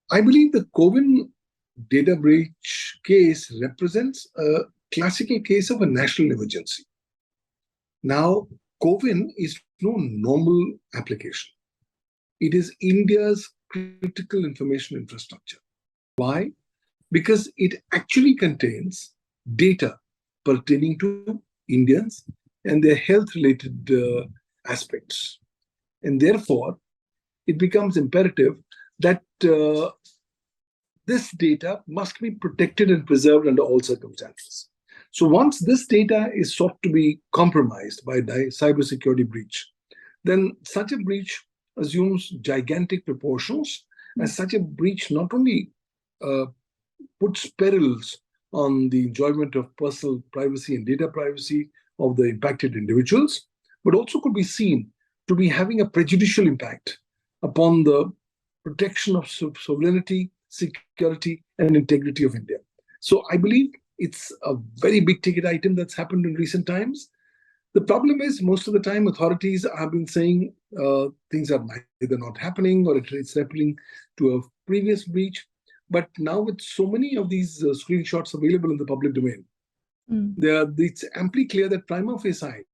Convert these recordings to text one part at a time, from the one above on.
I believe the CoWIN data breach case represents a classical case of a national emergency. Now, CoWIN is no normal application. It is India's critical information infrastructure. Why? Because it actually contains data pertaining to Indians and their health-related aspects. And therefore, it becomes imperative that this data must be protected and preserved under all circumstances. So once this data is sought to be compromised by cybersecurity breach, then such a breach assumes gigantic proportions, as such a breach not only puts perils on the enjoyment of personal privacy and data privacy of the impacted individuals, but also could be seen to be having a prejudicial impact upon the protection of sovereignty, security, and integrity of India. So I believe it's a very big ticket item that's happened in recent times. The problem is most of the time authorities have been saying things are either not happening or it's happening to a previous breach. But now with so many of these screenshots available in the public domain, it's amply clear that prima facie,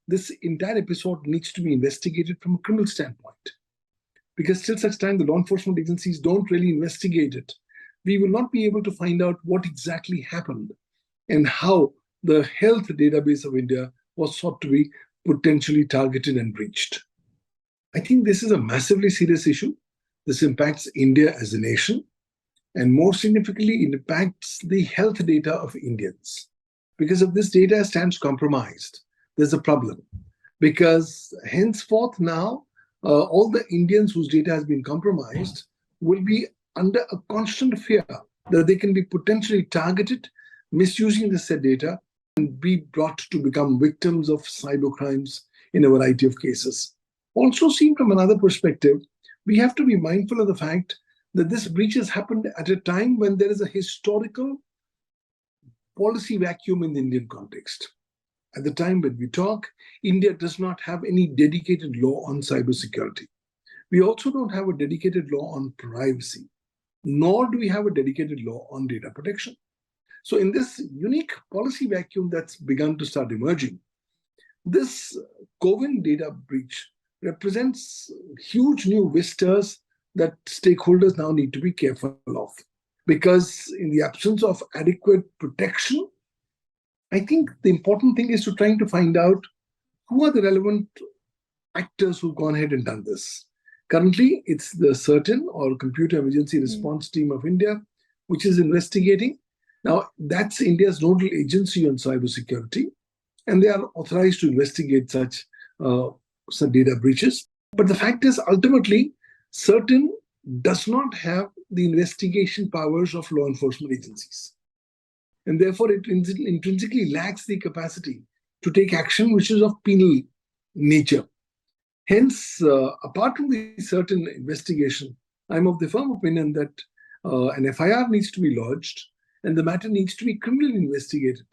this entire episode needs to be investigated from a criminal standpoint. Because till such time the law enforcement agencies don't really investigate it, we will not be able to find out what exactly happened and how the health database of India was thought to be potentially targeted and breached. I think this is a massively serious issue. This impacts India as a nation, and more significantly, it impacts the health data of Indians. Because if this data stands compromised, there's a problem. Because henceforth now, all the Indians whose data has been compromised will be under a constant fear that they can be potentially targeted, misusing the said data, and be brought to become victims of cyber crimes in a variety of cases. Also seen from another perspective, we have to be mindful of the fact that this breach has happened at a time when there is a historical policy vacuum in the Indian context. At the time when we talk, India does not have any dedicated law on cybersecurity. We also don't have a dedicated law on privacy, nor do we have a dedicated law on data protection. So in this unique policy vacuum that's begun to start emerging, this CoWIN data breach represents huge new vistas that stakeholders now need to be careful of. Because in the absence of adequate protection, I think the important thing is to trying to find out who are the relevant actors who've gone ahead and done this. Currently, it's the CERTIN or Computer Emergency Response Team of India, which is investigating. Now, that's India's nodal agency on cybersecurity, and they are authorized to investigate such data breaches. But the fact is, ultimately, CERTIN does not have the investigation powers of law enforcement agencies. And therefore, it intrinsically lacks the capacity to take action which is of penal nature. Hence, apart from the CERTIN investigation, I'm of the firm opinion that an FIR needs to be lodged and the matter needs to be criminally investigated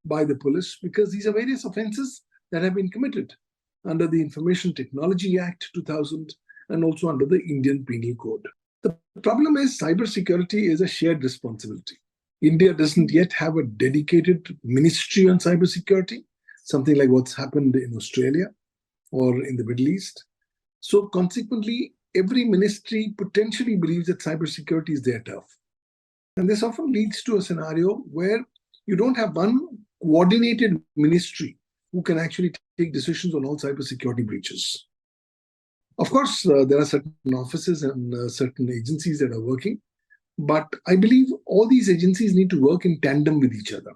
by the police, because these are various offenses that have been committed under the Information Technology Act 2000 and also under the Indian Penal Code. The problem is cybersecurity is a shared responsibility. India doesn't yet have a dedicated ministry on cybersecurity, something like what's happened in Australia or in the Middle East. So consequently, every ministry potentially believes that cybersecurity is their turf. And this often leads to a scenario where you don't have one coordinated ministry who can actually take decisions on all cybersecurity breaches. Of course, there are certain offices and certain agencies that are working, but I believe all these agencies need to work in tandem with each other.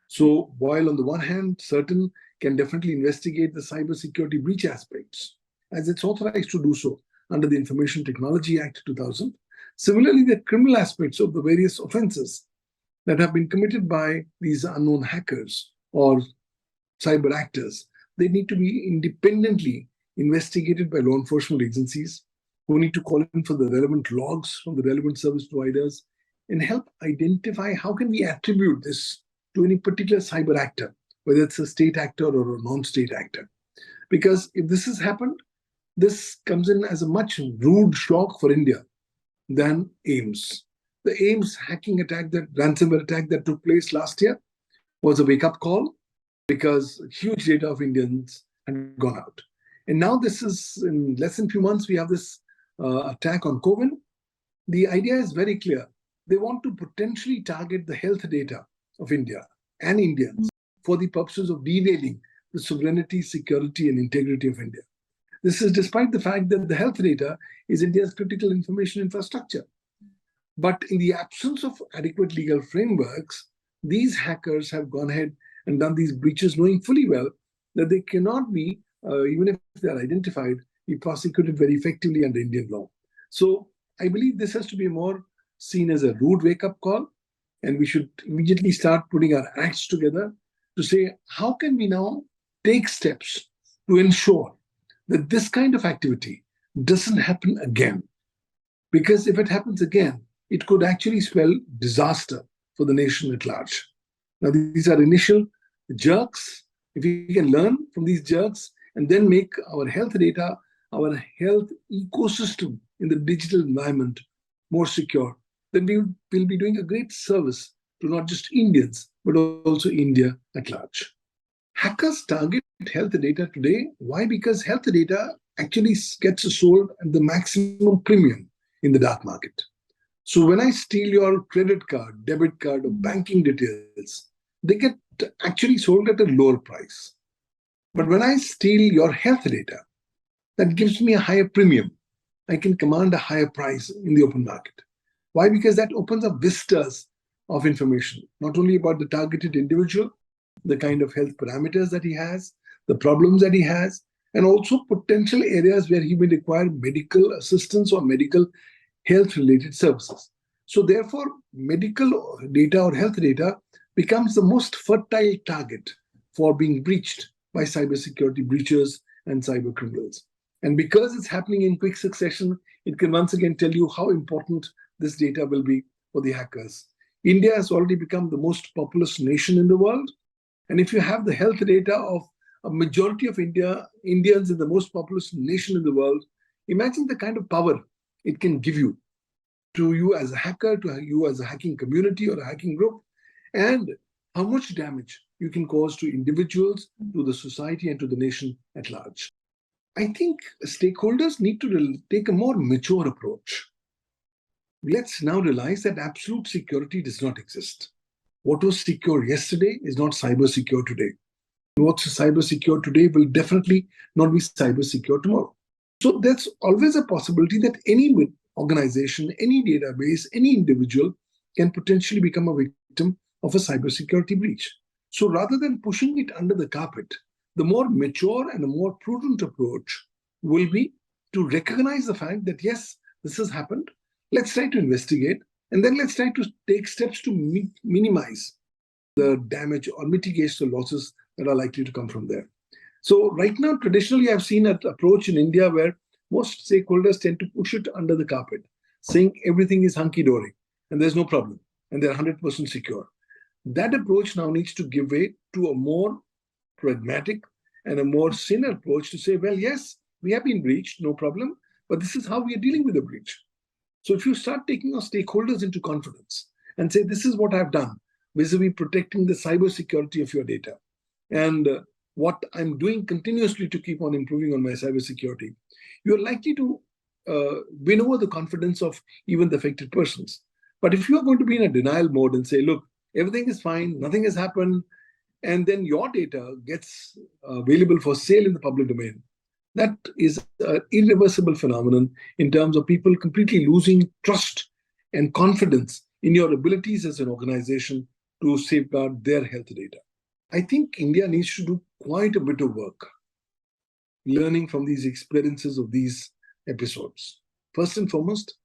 So while on the one hand, CERTIN can definitely investigate the cybersecurity breach aspects, as it's authorized to do so under the Information Technology Act 2000, similarly, the criminal aspects of the various offenses that have been committed by these unknown hackers or cyber actors, they need to be independently investigated by law enforcement agencies who need to call in for the relevant logs from the relevant service providers and help identify how can we attribute this to any particular cyber actor, whether it's a state actor or a non-state actor. Because if this has happened, this comes in as a much rude shock for India, than AIMS. The AIMS hacking attack, that ransomware attack that took place last year, was a wake-up call because huge data of Indians had gone out. And now this is, in less than a few months, we have this attack on CoWIN. The idea is very clear. They want to potentially target the health data of India and Indians for the purposes of derailing the sovereignty, security, and integrity of India. This is despite the fact that the health data is India's critical information infrastructure. But in the absence of adequate legal frameworks, these hackers have gone ahead and done these breaches, knowing fully well that they cannot be, even if they are identified, be prosecuted very effectively under Indian law. So I believe this has to be more seen as a rude wake-up call, and we should immediately start putting our acts together to say, how can we now take steps to ensure that this kind of activity doesn't happen again? Because if it happens again, it could actually spell disaster for the nation at large. Now, these are initial jerks. If we can learn from these jerks and then make our health data, our health ecosystem in the digital environment more secure, then we will be doing a great service to not just Indians, but also India at large. Hackers target health data today. Why? Because health data actually gets sold at the maximum premium in the dark market. So when I steal your credit card, debit card, or banking details, they get actually sold at a lower price. But when I steal your health data, that gives me a higher premium. I can command a higher price in the open market. Why? Because that opens up vistas of information, not only about the targeted individual, the kind of health parameters that he has, the problems that he has, and also potential areas where he may require medical assistance or medical health-related services. So therefore, medical data or health data becomes the most fertile target for being breached by cybersecurity breachers and cyber criminals. And because it's happening in quick succession, it can once again tell you how important this data will be for the hackers. India has already become the most populous nation in the world. And if you have the health data of a majority of Indians in the most populous nation in the world, imagine the kind of power it can give you, to you as a hacker, to you as a hacking community or a hacking group, and how much damage you can cause to individuals, to the society, and to the nation at large. I think stakeholders need to take a more mature approach. Let's now realize that absolute security does not exist. What was secure yesterday is not cyber secure today. What's cyber secure today will definitely not be cyber secure tomorrow. So there's always a possibility that any organization, any database, any individual can potentially become a victim of a cybersecurity breach. So rather than pushing it under the carpet, the more mature and a more prudent approach will be to recognize the fact that, yes, this has happened. Let's try to investigate, and then let's try to take steps to minimize the damage or mitigate the losses that are likely to come from there. So right now, traditionally, I've seen an approach in India where most stakeholders tend to push it under the carpet, saying everything is hunky-dory and there's no problem and they're 100% secure. That approach now needs to give way to a more pragmatic and a more sane approach to say, well, yes, we have been breached, no problem, but this is how we are dealing with the breach. So if you start taking your stakeholders into confidence and say, this is what I've done vis-a-vis protecting the cybersecurity of your data, and what I'm doing continuously to keep on improving on my cybersecurity, you're likely to win over the confidence of even the affected persons. But if you're going to be in a denial mode and say, look, everything is fine, nothing has happened, and then your data gets available for sale in the public domain, that is an irreversible phenomenon in terms of people completely losing trust and confidence in your abilities as an organization to safeguard their health data. I think India needs to do quite a bit of work learning from these experiences of these episodes. First and foremost,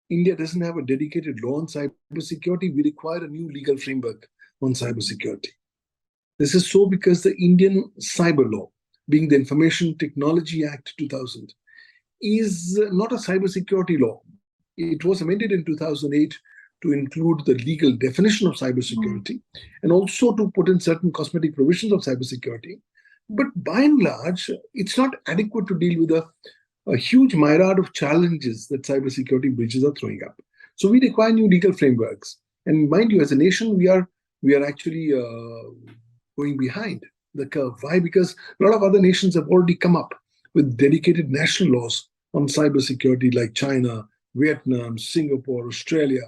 India doesn't have a dedicated law on cybersecurity. We require a new legal framework on cybersecurity. This is so because the Indian cyber law, being the Information Technology Act 2000, is not a cybersecurity law. It was amended in 2008 to include the legal definition of cybersecurity and also to put in certain cosmetic provisions of cybersecurity. But by and large, it's not adequate to deal with the a huge myriad of challenges that cybersecurity breaches are throwing up. So we require new legal frameworks. And mind you, as a nation, we are actually going behind the curve. Why? Because a lot of other nations have already come up with dedicated national laws on cybersecurity, like China, Vietnam, Singapore, Australia.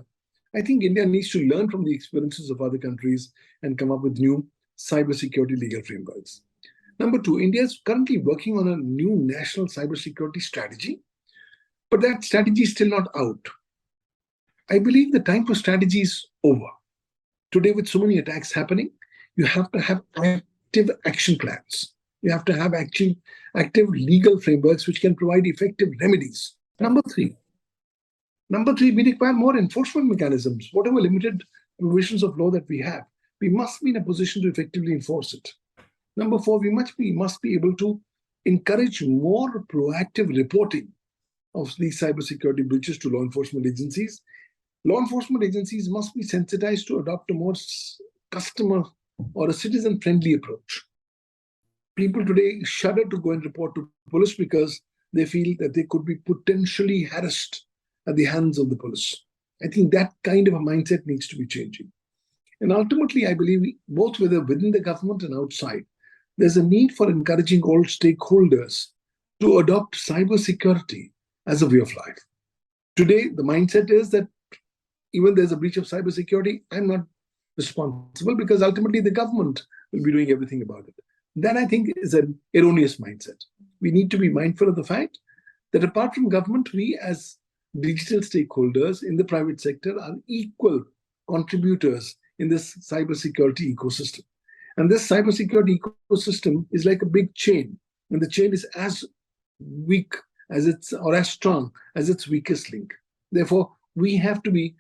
I think India needs to learn from the experiences of other countries and come up with new cybersecurity legal frameworks. Number two, India is currently working on a new national cybersecurity strategy, but that strategy is still not out. I believe the time for strategy is over. Today, with so many attacks happening, you have to have active action plans. You have to have active legal frameworks which can provide effective remedies. Number three, we require more enforcement mechanisms. Whatever limited provisions of law that we have, we must be in a position to effectively enforce it. Number four, we must be able to encourage more proactive reporting of these cybersecurity breaches to law enforcement agencies. Law enforcement agencies must be sensitized to adopt a more customer or a citizen-friendly approach. People today shudder to go and report to police because they feel that they could be potentially harassed at the hands of the police. I think that kind of a mindset needs to be changing. And ultimately, I believe both whether within the government and outside, there's a need for encouraging all stakeholders to adopt cybersecurity as a way of life. Today, the mindset is that even there's a breach of cybersecurity, I'm not responsible because ultimately the government will be doing everything about it. That, I think, is an erroneous mindset. We need to be mindful of the fact that apart from government, we as digital stakeholders in the private sector are equal contributors in this cybersecurity ecosystem. And this cybersecurity ecosystem is like a big chain, and the chain is as weak as as strong as its weakest link. Therefore, we have to be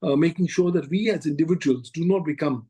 making sure that we as individuals do not become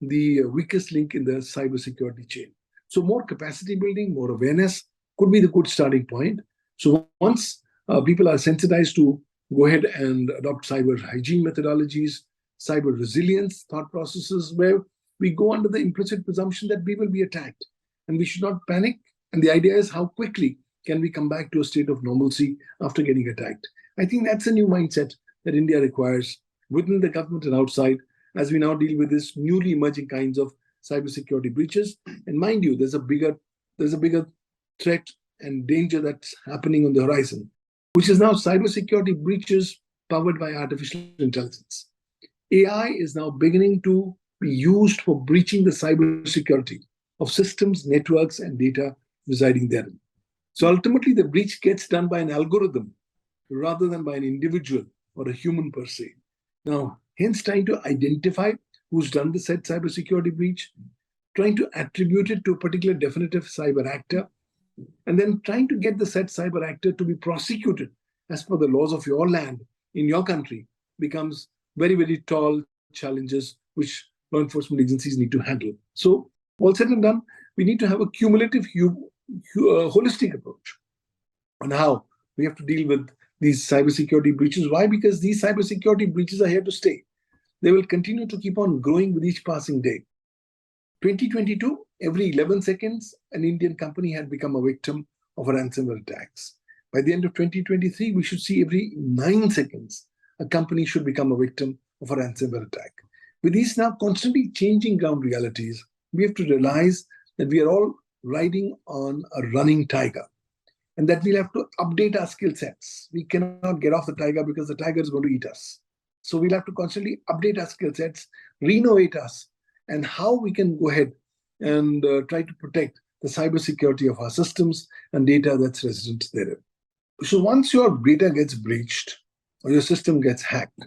the weakest link in the cybersecurity chain. So more capacity building, more awareness could be the good starting point. So once people are sensitized to go ahead and adopt cyber hygiene methodologies, cyber resilience thought processes, where we go under the implicit presumption that we will be attacked and we should not panic. And the idea is how quickly can we come back to a state of normalcy after getting attacked. I think that's a new mindset that India requires within the government and outside as we now deal with this newly emerging kinds of cybersecurity breaches. And mind you, there's a bigger threat and danger that's happening on the horizon, which is now cybersecurity breaches powered by artificial intelligence. AI is now beginning to be used for breaching the cybersecurity of systems, networks, and data residing therein. So ultimately, the breach gets done by an algorithm rather than by an individual or a human per se. Now, hence trying to identify who's done the said cybersecurity breach, trying to attribute it to a particular definitive cyber actor, and then trying to get the said cyber actor to be prosecuted as per the laws of your land in your country becomes very, very tall challenges which law enforcement agencies need to handle. So, all said and done, we need to have a cumulative, holistic approach on how we have to deal with these cybersecurity breaches. Why? Because these cybersecurity breaches are here to stay. They will continue to keep on growing with each passing day. 2022, every 11 seconds, an Indian company had become a victim of a ransomware attacks. By the end of 2023, we should see every 9 seconds, a company should become a victim of a ransomware attack. With these now constantly changing ground realities, we have to realize that we are all riding on a running tiger and that we'll have to update our skill sets. We cannot get off the tiger because the tiger is going to eat us. So we'll have to constantly update our skill sets, renovate us, and how we can go ahead and try to protect the cybersecurity of our systems and data that's resident therein. So once your data gets breached or your system gets hacked,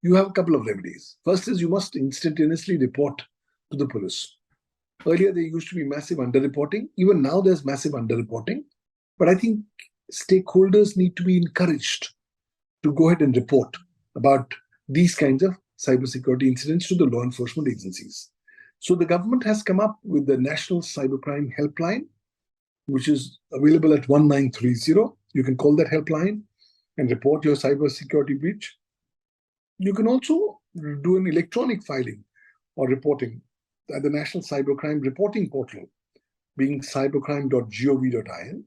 you have a couple of remedies. First is you must instantaneously report to the police. Earlier, there used to be massive underreporting. Even now, there's massive underreporting. But I think stakeholders need to be encouraged to go ahead and report about these kinds of cybersecurity incidents to the law enforcement agencies. So the government has come up with the National Cybercrime Helpline, which is available at 1930. You can call that helpline and report your cybersecurity breach. You can also do an electronic filing or reporting at the National Cybercrime Reporting Portal, being cybercrime.gov.in.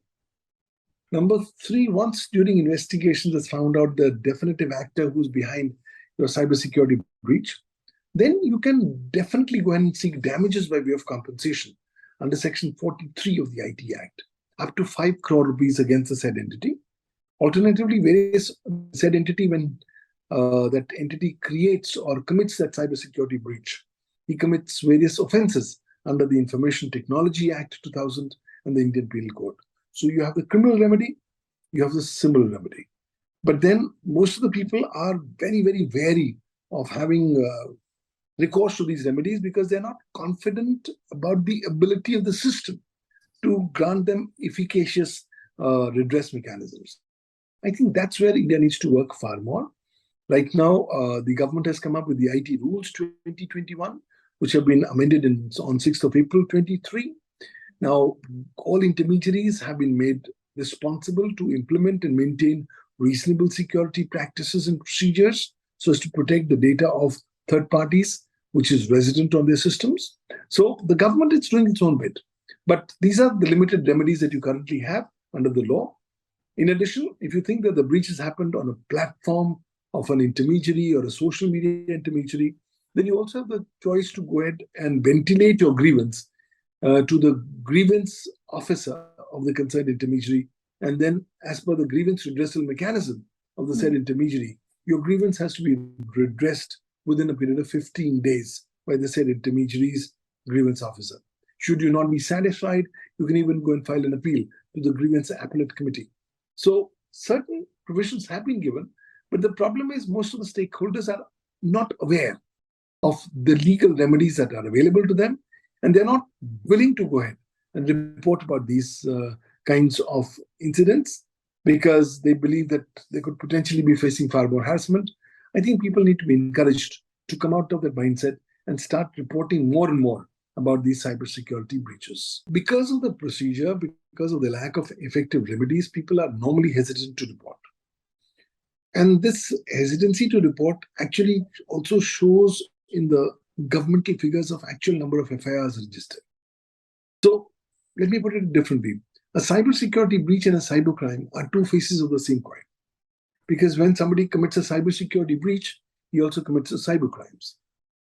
Number three, once during investigations has found out the definitive actor who's behind your cybersecurity breach, then you can definitely go ahead and seek damages by way of compensation under Section 43 of the IT Act, up to 5 crore rupees against the said entity. Alternatively, various said entity, when that entity creates or commits that cybersecurity breach, he commits various offenses under the Information Technology Act 2000 and the Indian Penal Code. So you have the criminal remedy, you have the civil remedy. But then most of the people are very, very wary of having recourse to these remedies because they're not confident about the ability of the system to grant them efficacious redress mechanisms. I think that's where India needs to work far more. Right now, the government has come up with the IT Rules 2021, which have been amended on 6th of April 23. Now, all intermediaries have been made responsible to implement and maintain reasonable security practices and procedures so as to protect the data of third parties, which is resident on their systems. So the government is doing its own bit. But these are the limited remedies that you currently have under the law. In addition, if you think that the breach has happened on a platform of an intermediary or a social media intermediary, then you also have the choice to go ahead and ventilate your grievance to the grievance officer of the concerned intermediary. And then, as per the grievance redressal mechanism of the said intermediary, your grievance has to be redressed within a period of 15 days by the said intermediary's grievance officer. Should you not be satisfied, you can even go and file an appeal to the grievance appellate committee. So certain provisions have been given, but the problem is most of the stakeholders are not aware of the legal remedies that are available to them, and they're not willing to go ahead and report about these kinds of incidents because they believe that they could potentially be facing far more harassment. I think people need to be encouraged to come out of that mindset and start reporting more and more about these cybersecurity breaches. Because of the procedure, because of the lack of effective remedies, people are normally hesitant to report. And this hesitancy to report actually also shows in the governmental figures of actual number of FIRs registered. So let me put it differently. A cybersecurity breach and a cybercrime are two faces of the same coin. Because when somebody commits a cybersecurity breach, he also commits a cybercrimes.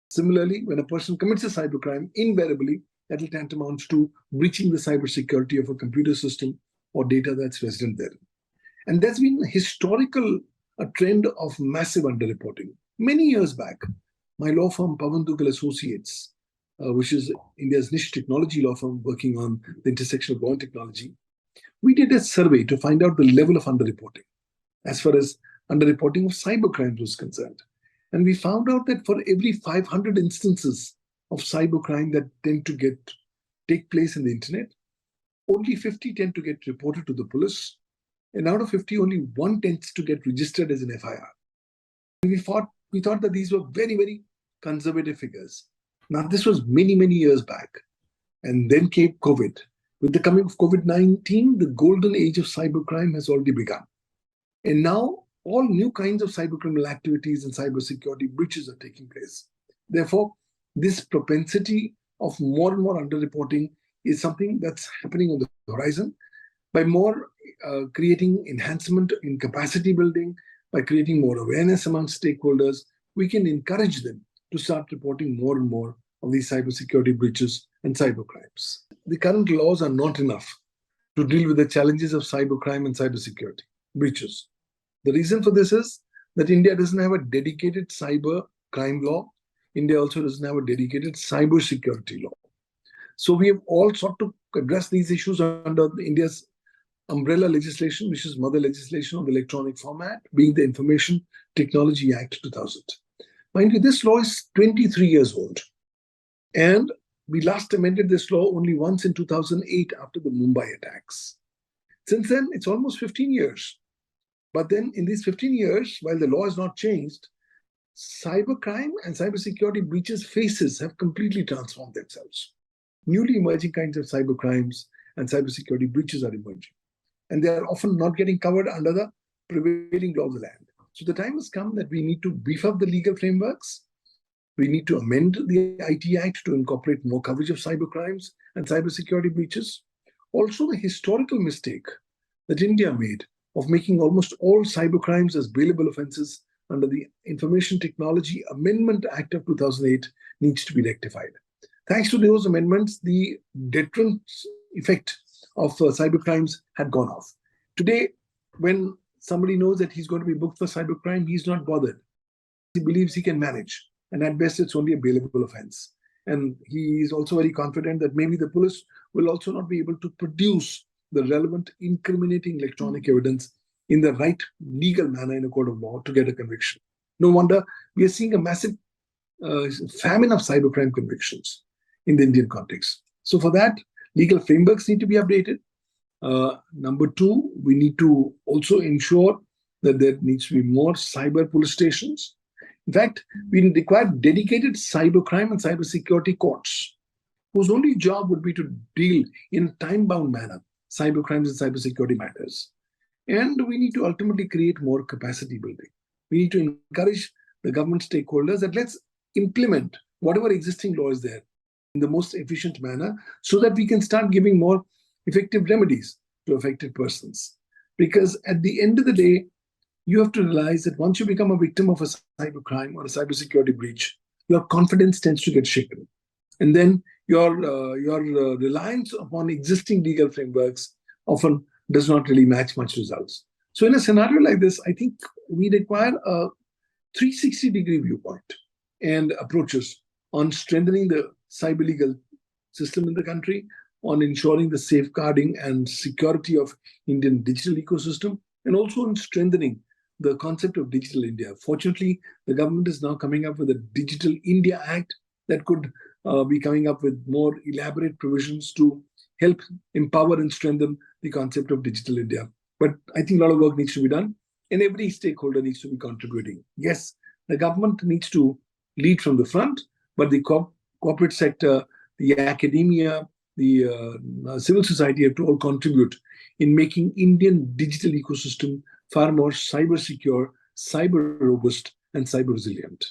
Similarly, when a person commits a cybercrime, invariably that will tantamount to breaching the cybersecurity of a computer system or data that's resident there. And there's been a historical trend of massive underreporting. Many years back, my law firm, Pawan Duggal Associates, which is India's niche technology law firm working on the intersection of law and technology, we did a survey to find out the level of underreporting as far as underreporting of cybercrimes was concerned. And we found out that for every 500 instances of cybercrime that tend to take place in the internet, only 50 tend to get reported to the police. And out of 50, only one tends to get registered as an FIR. And we thought that these were very, very conservative figures. Now, this was many, many years back. And then came COVID. With the coming of COVID-19, the golden age of cybercrime has already begun. And now, all new kinds of cybercriminal activities and cybersecurity breaches are taking place. Therefore, this propensity of more and more underreporting is something that's happening on the horizon. By more creating enhancement in capacity building, by creating more awareness among stakeholders, we can encourage them to start reporting more and more of these cybersecurity breaches and cybercrimes. The current laws are not enough to deal with the challenges of cybercrime and cybersecurity breaches. The reason for this is that India doesn't have a dedicated cyber crime law. India also doesn't have a dedicated cybersecurity law. So we have all sought to address these issues under India's umbrella legislation, which is mother legislation of the electronic format, being the Information Technology Act 2000. Mind you, this law is 23 years old. And we last amended this law only once in 2008 after the Mumbai attacks. Since then, it's almost 15 years. But then in these 15 years, while the law has not changed, cybercrime and cybersecurity breaches faces have completely transformed themselves. Newly emerging kinds of cybercrimes and cybersecurity breaches are emerging. And they are often not getting covered under the prevailing law of the land. So the time has come that we need to beef up the legal frameworks. We need to amend the IT Act to incorporate more coverage of cybercrimes and cybersecurity breaches. Also, the historical mistake that India made of making almost all cybercrimes as bailable offenses under the Information Technology Amendment Act of 2008 needs to be rectified. Thanks to those amendments, the deterrent effect of cybercrimes had gone off. Today, when somebody knows that he's going to be booked for cybercrime, he's not bothered. He believes he can manage, and at best, it's only a bailable offense. And he is also very confident that maybe the police will also not be able to produce the relevant incriminating electronic evidence in the right legal manner in a court of law to get a conviction. No wonder we are seeing a massive famine of cybercrime convictions in the Indian context. So for that, legal frameworks need to be updated. Number two, we need to also ensure that there needs to be more cyber police stations. In fact, we require dedicated cybercrime and cybersecurity courts, whose only job would be to deal in a time-bound manner cybercrimes and cybersecurity matters. And we need to ultimately create more capacity building. We need to encourage the government stakeholders that let's implement whatever existing law is there in the most efficient manner so that we can start giving more effective remedies to affected persons. Because at the end of the day, you have to realize that once you become a victim of a cybercrime or a cybersecurity breach, your confidence tends to get shaken. And then your reliance upon existing legal frameworks often does not really match much results. So in a scenario like this, I think we require a 360-degree viewpoint and approaches on strengthening the cyber legal system in the country, on ensuring the safeguarding and security of Indian digital ecosystem, and also on strengthening the concept of Digital India. Fortunately, the government is now coming up with a Digital India Act that could be coming up with more elaborate provisions to help empower and strengthen the concept of Digital India. But I think a lot of work needs to be done, and every stakeholder needs to be contributing. Yes, the government needs to lead from the front, but the corporate sector, the academia, the civil society have to all contribute in making Indian digital ecosystem far more cyber secure, cyber robust, and cyber resilient.